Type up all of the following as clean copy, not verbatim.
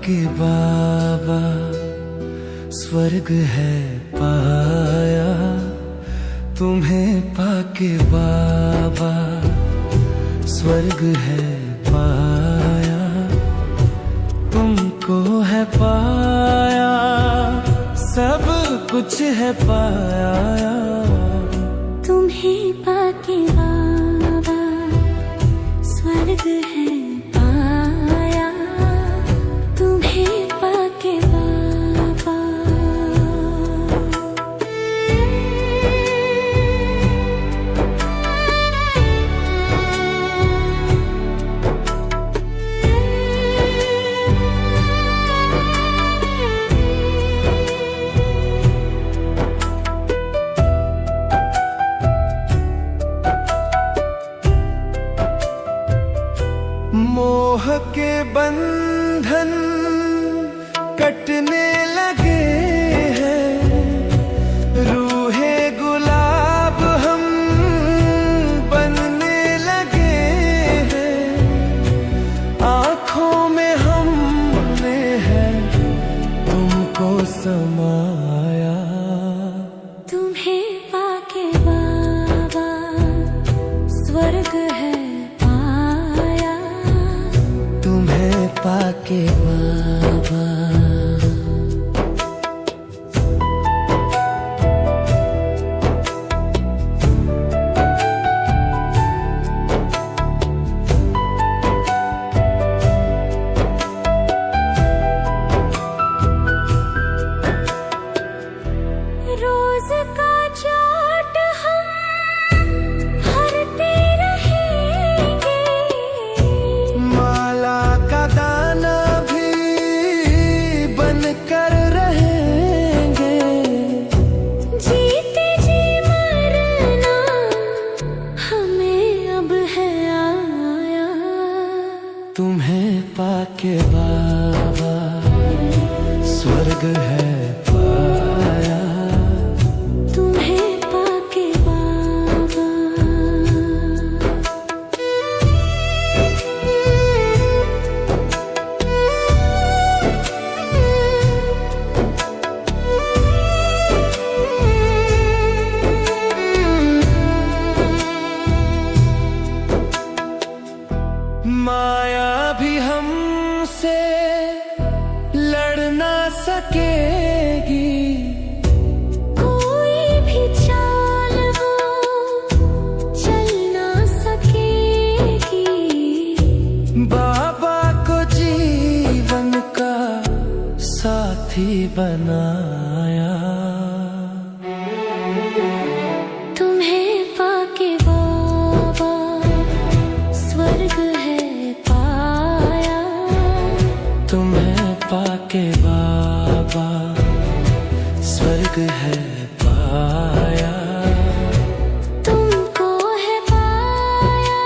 पाके बाबा स्वर्ग है पाया, तुम्हें पाके बाबा स्वर्ग है पाया, तुमको है पाया सब कुछ है पाया। तुम्हें पाके बाबा स्वर्ग है पाया, तुम्हें पाके बाबा। मोह के बंधन कटने लगे हैं, रूहे गुलाब हम बनने लगे हैं, आँखों में हमने है तुमको समाया। तुम्हें पाके बाबा स्वर्ग है पाया, तुम्हें पाके बाबा। रोज का चाट हम भरते रहेंगे, माला का दाना भी बनकर रहेंगे, जीते जी मरना हमें अब है आया। तुम्हें पाके बाबा स्वर्ग है पाया, तुम्हें पाके बाबा। माया भी हमसे लड़ ना सकेगी, कोई भी चाल वो चल ना सकेगी, बाबा को जीवन का साथी बनाया। तुम्हें पाके बाबा स्वर्ग है पाया, तुम्हें पाके बाबा स्वर्ग है पाया, तुमको है पाया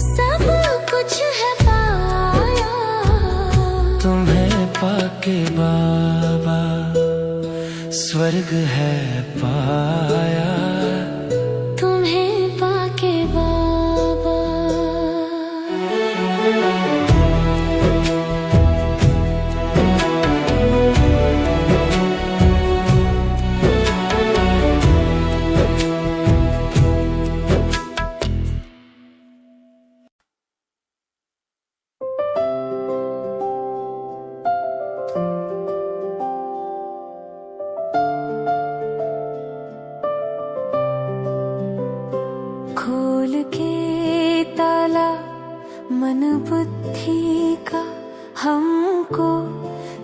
सब कुछ है पाया। तुम्हें पाके बाबा स्वर्ग है पाया, तुम्हें पाके बाबा। खोल के ताला मन बुद्धि का हमको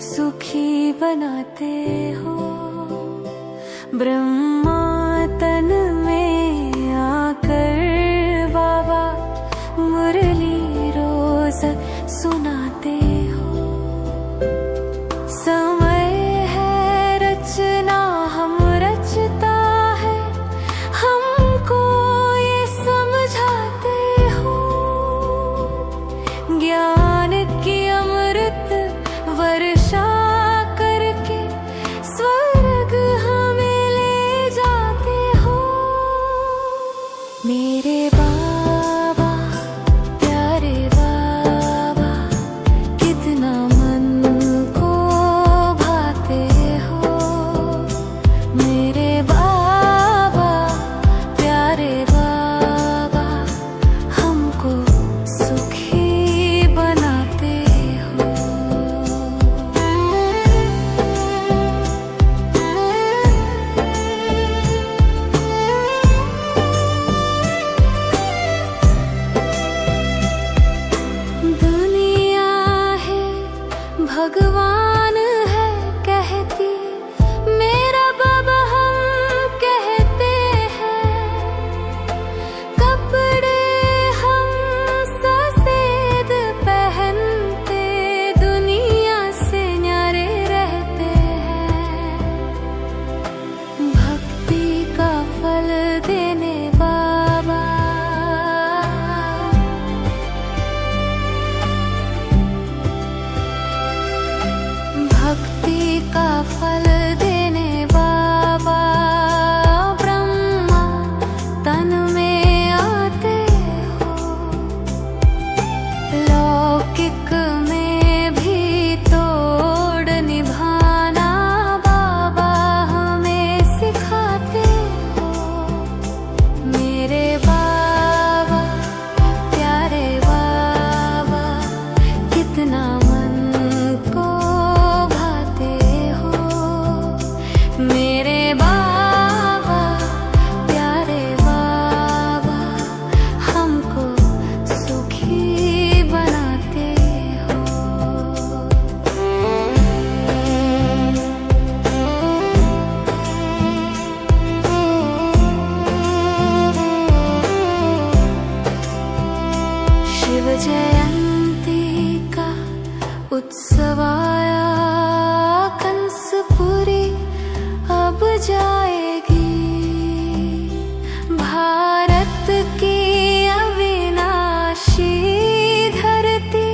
सुखी बनाते हो, ब्रह्मा तन में आकर बाबा मुरली रोज सुनाते हो। समय है रचना हम रचता है, हमको ये समझाते हो, ज्ञान की अमृत वर्षा करके स्वर्ग हमें ले जाते हो। मेरे बाबा प्यारे बाबा कितना मन भगवान है कहती, मेरा बाबा हम कहते हैं। कपड़े हम सफेद पहनते, दुनिया से न्यारे रहते हैं। भक्ति का फल देने बाबा, भक्ति का फल देने बाबा, ब्रह्मा तन में आते हो। लौकिक में भी तोड़ निभाना बाबा हमें सिखाते हो। मेरे बाबा प्यारे बाबा, कितना मन को भाते हो। मेरे बाबा प्यारे बाबा, हमको सुखी बनाते हो। शिव जयंती का उत्सव आया, कंसपुरी अब जाएगी। भारत की अविनाशी धरती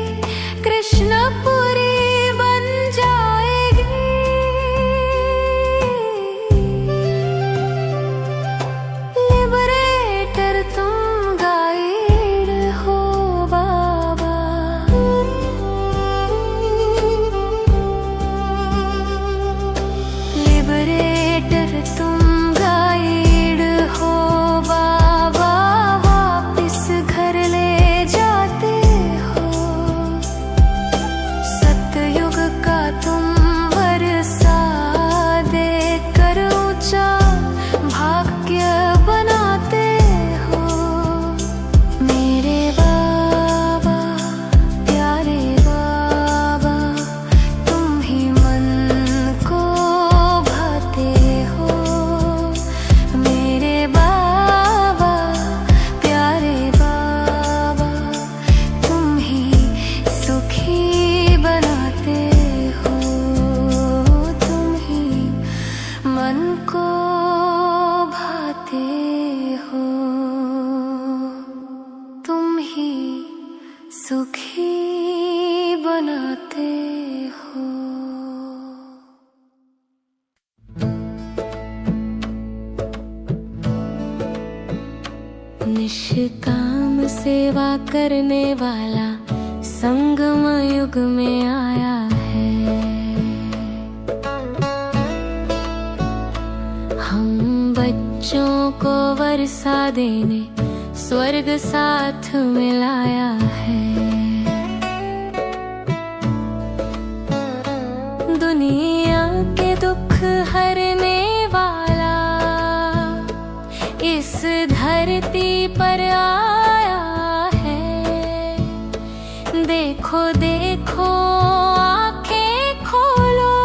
कृष्णपुरी बन जाएगी। लिबरेटर तुम गाइड हो बाबा, लिबरेटर तुम गाइड हो बाबा, वापिस घर ले जाते हो। सतयुग का तुम वर्षा देकर ऊंचा भाग्य बनाते हो। मेरे बाबा प्यारे बाबा, तुम ही मन को भाते हो। मेरे बाबा प्यारे बाबा, तुम ही सुखी बनाते हो। तुम ही मन को भाते हो, तुम ही सुखी बनाते हो। निष्काम सेवा करने वाला संगम युग में आया है। हम बच्चों को वर्षा देने स्वर्ग साथ मिलाया है। दुनिया के दुख हरने वाला इस धरती पर आया है। देखो देखो आंखें खोलो,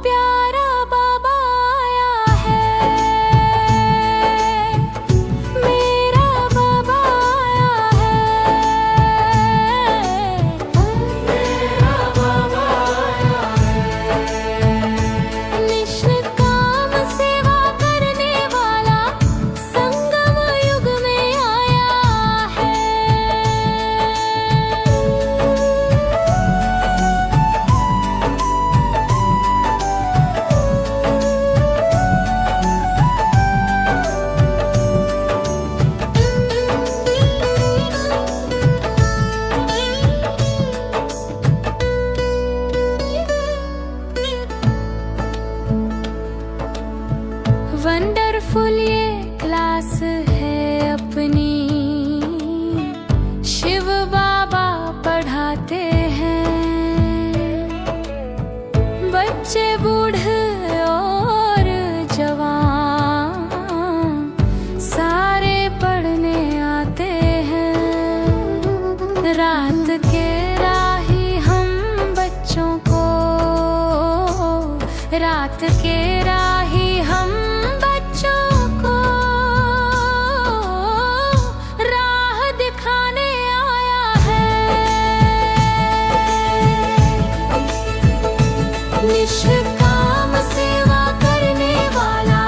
प्यारा बाबा आया है। मेरा बाबा आया है, मेरा बाबा आया है। निष्काम सेवा करने वाला संगम युग में आया है। वंडरफुल ये क्लास है अपनी, शिव बाबा पढ़ाते हैं। बच्चे बूढ़े और जवान सारे पढ़ने आते हैं। रात के राह रात के राही हम बच्चों को राह दिखाने आया है। निष्काम सेवा करने वाला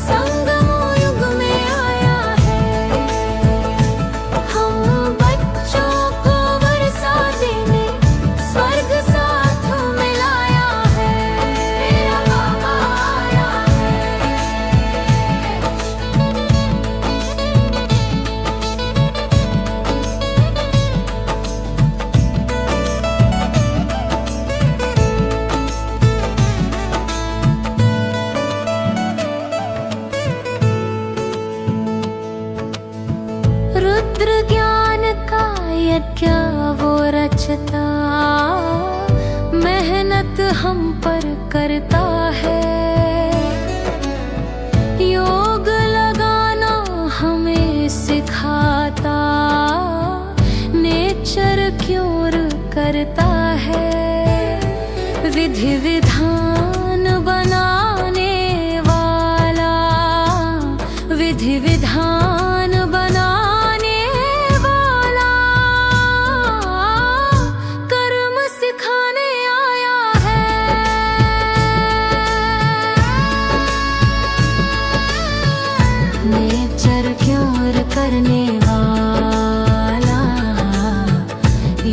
संगम युग में आया है। हम बच्चों को वर्षा देने स्वर्ग साथ मिलाया है। मेरा बाबा आया रुद्र ज्ञान का यज्ञ वो रचता, मेहनत हम पर करता है। योग लगाना हमें सिखाता, नेचर क्योर करता है। विधि विधान बनाने वाला, विधि विधान बनाने वाला कर्म सिखाने आया है। नेचर क्योर करने वाला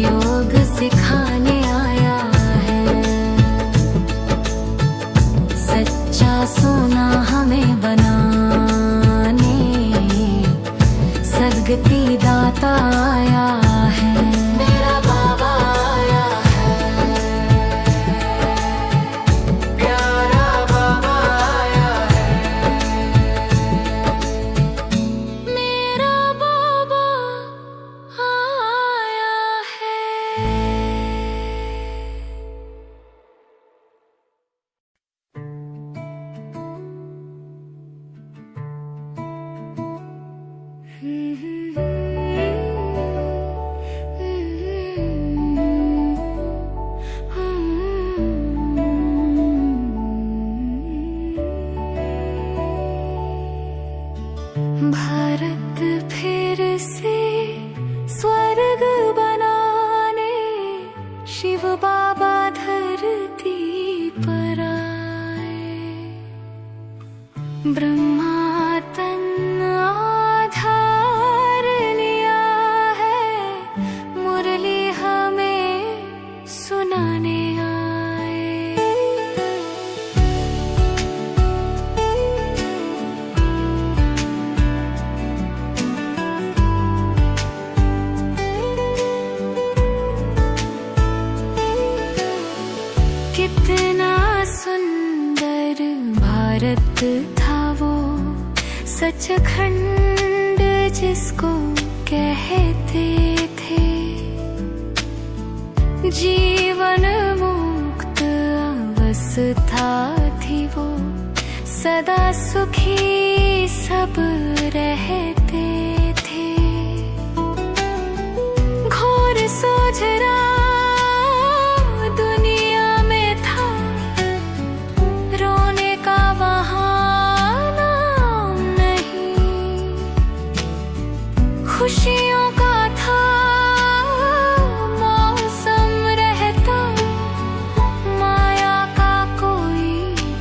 योग सिखाने आया है। सच्चा सोना हमें बनाने सद्गति दाता आया है। मेरा बाबा आया है, प्यारा बाबा आया है। मेरा बाबा आया है। भारत फिर से स्वर्ग बनाने शिव बाबा धरती पर आए। ब्रह्मा तन आधार लिया है, मुरली हमें सुनाने आए। कितना सुंदर भारत था वो, सचखंड जिसको कहते थे। जीवन मुक्त अवस्था थी वो, सदा सुखी सब रहते थे। घोर सोझरा दुनिया में था, रोने का वहाँ नाम नहीं। खुशियों का था मौसम रहता, माया का कोई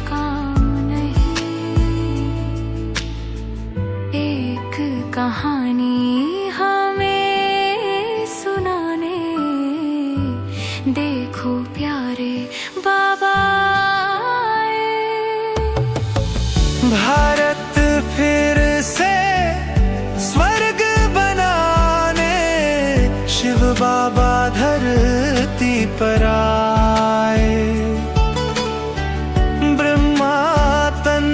काम नहीं। एक कहानी हमें सुनाने देखो प्यारे बाबा आए। भारत फिर से स्वर्ग बनाने शिव बाबा धरती पर आए। ब्रह्मा तन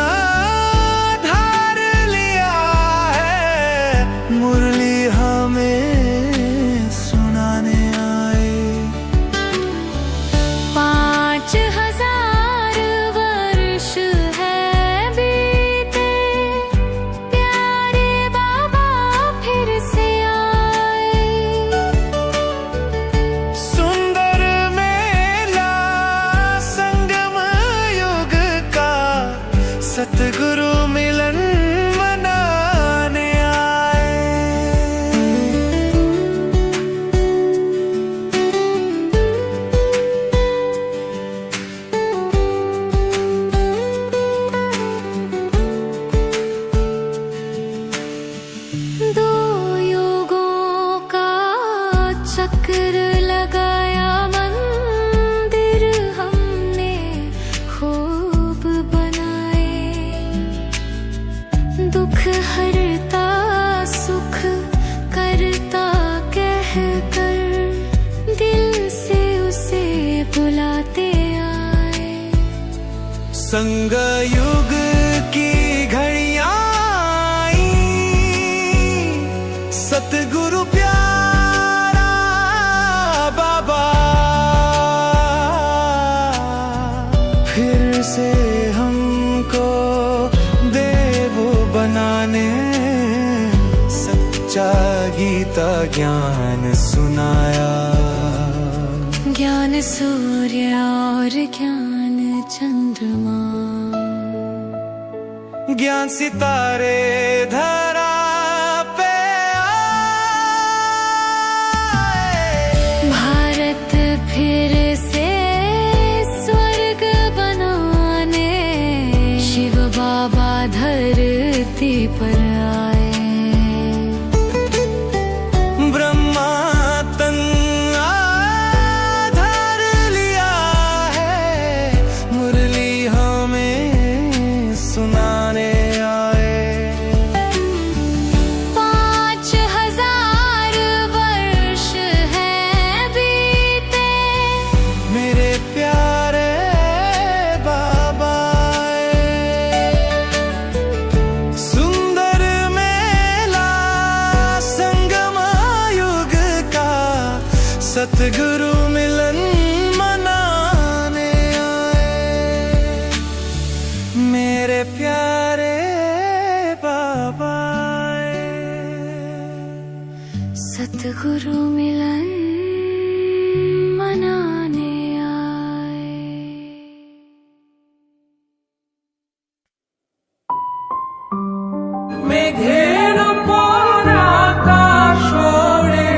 आधार लिया है, मुरली हमें सुनाने आए। 5000 वर्ष है बीते, प्यारे बाबा फिर से आए। सुंदर में चक्र लगाया मंदिर हमने खूब बनाए। दुख हरता सुख करता कह कर दिल से उसे बुलाते आए। संग युग की घड़ियां आई, सतगुरु प्यारा बाबा फिर से हमको देव बनाने सच्चा गीता ज्ञान सुनाया। ज्ञान सूर्य और ज्ञान चंद्रमा, ज्ञान सितारे धरा पे आए। भारत फिर से स्वर्ग बनाने शिव बाबा धरती पर आए। ब्रह्मा तन आधार लिया है, मुरली हमें सुनाने आए। 5000 वर्ष हैं बीते, मेरे प्यारे बाबा सुंदर मेला संगम युग का सतगुरु मिलन मनाने आए। मेरे प्यारे बाबा सतगुरु मिलन मनाने आए। মেঘের উপর আকাশ ওড়ে,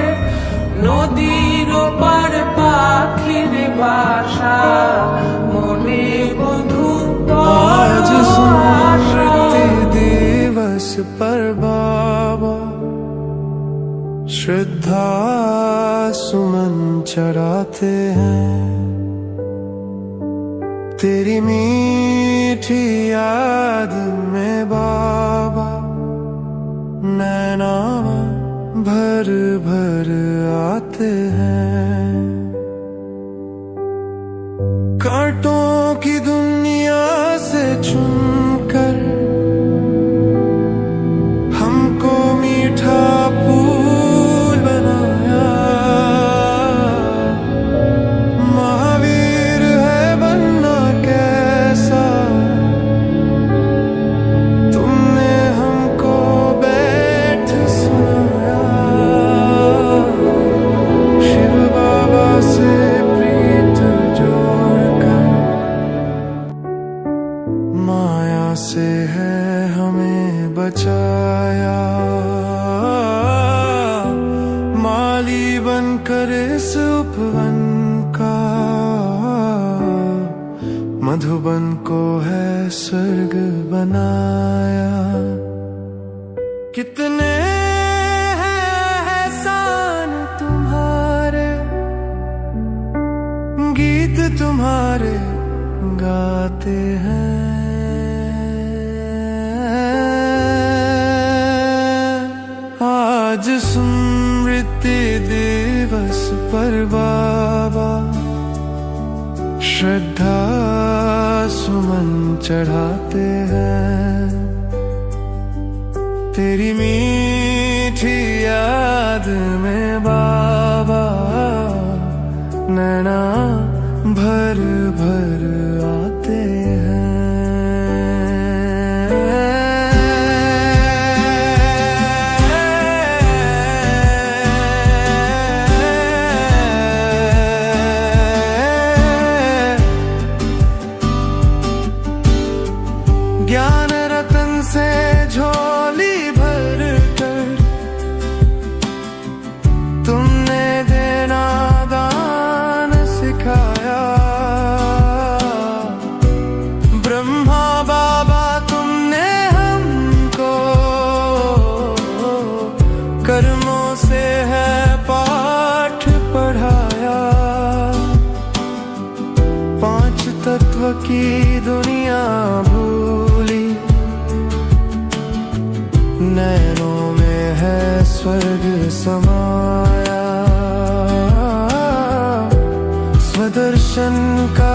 নদীর ওপার পাখির বাসা, মনে বধূ आज स्मृति दिवस पर बाबा श्रद्धा सुमन चढ़ाते हैं। तेरी मीठी याद में बाबा नैना भर भर आते हैं। कांटों की दुनिया से चुनकर हमको मीठा फूल बनाया। महावीर है बनना कैसा, तुमने हमको बैठ सुनाया। शिव बाबा से प्रीत जोड़कर माया से है हमें बचाया। माली बनकर इस उपवन का मधुबन को है स्वर्ग बनाया। कितने हैं एहसान तुम्हारे, गीत तुम्हारे गाते हैं। आज स्मृति दिवस पर बाबा श्रद्धा सुमन चढ़ाते हैं। तेरी मीठी याद में बाबा नैना भर भर आते हैं। ज्ञान रतन से झोली भर कर तुमने देना दान सिखाया।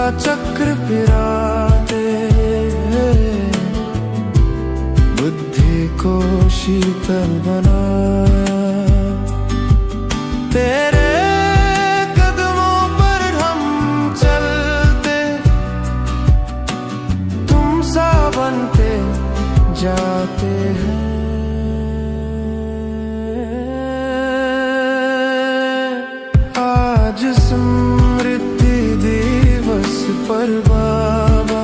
चक्र फिराते, बुद्धि को शीतल बनाया। तेरे कदमों पर हम चलते, तुम सा बनते जाते हैं। आज स्मृति दिवस पर बाबा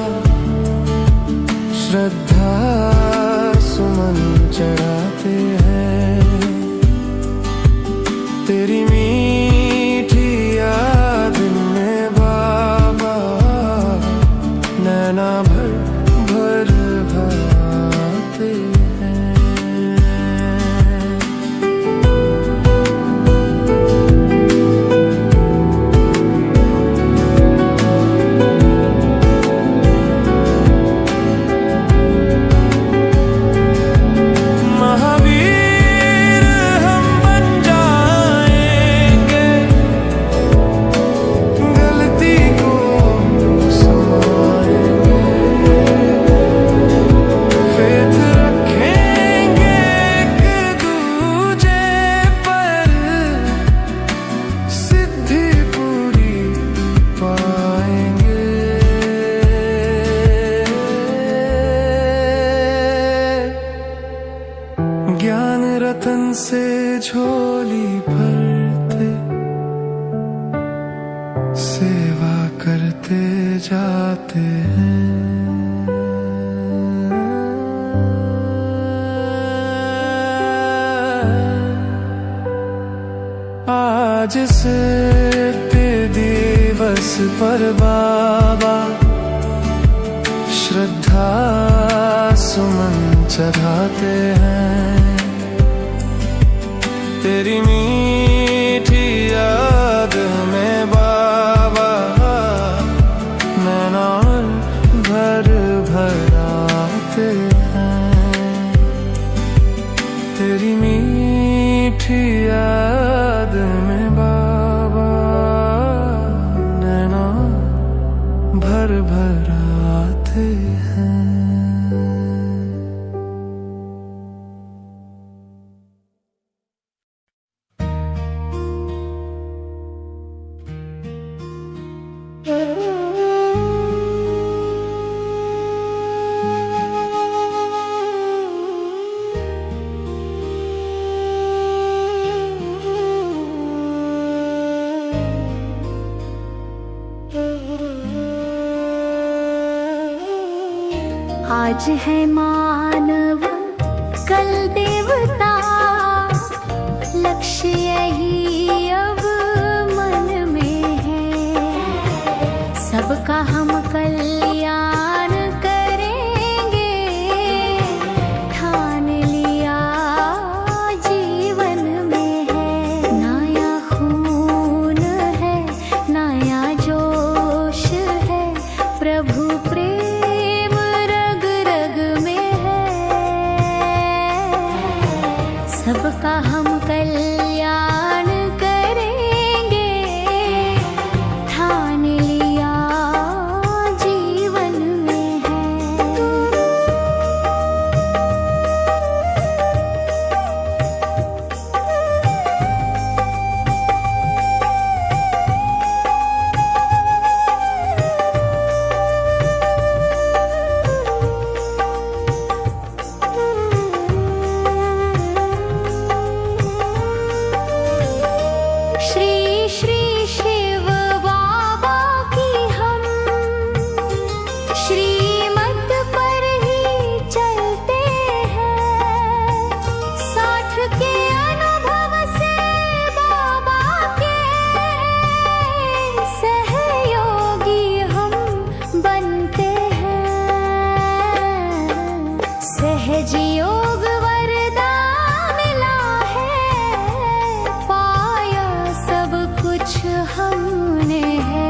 श्रद्धा सुमन चढ़ाते हैं। तेरी मीठी याद में बाबा नैना भर भर भाते हैं। ज्ञान रतन से झोली भरते, सेवा करते जाते हैं। आज से दिवस पर बाबा श्रद्धा सुमन चढ़ाते हैं। तेरी मीठी याद में बाबा नैना भर भर आते हैं। तेरी मीठी याद में बाबा नैना भर भर आते हैं। आज है मानव कल देवता, लक्ष्य यही अब मन में है। सबका हम कल्याण करेंगे, ठान लिया जीवन में है। नया खून है, नया जोश है, प्रभु प्रेम सबका हम कल्याण करेंगे, ठान लिया जीवन में है। हमने है।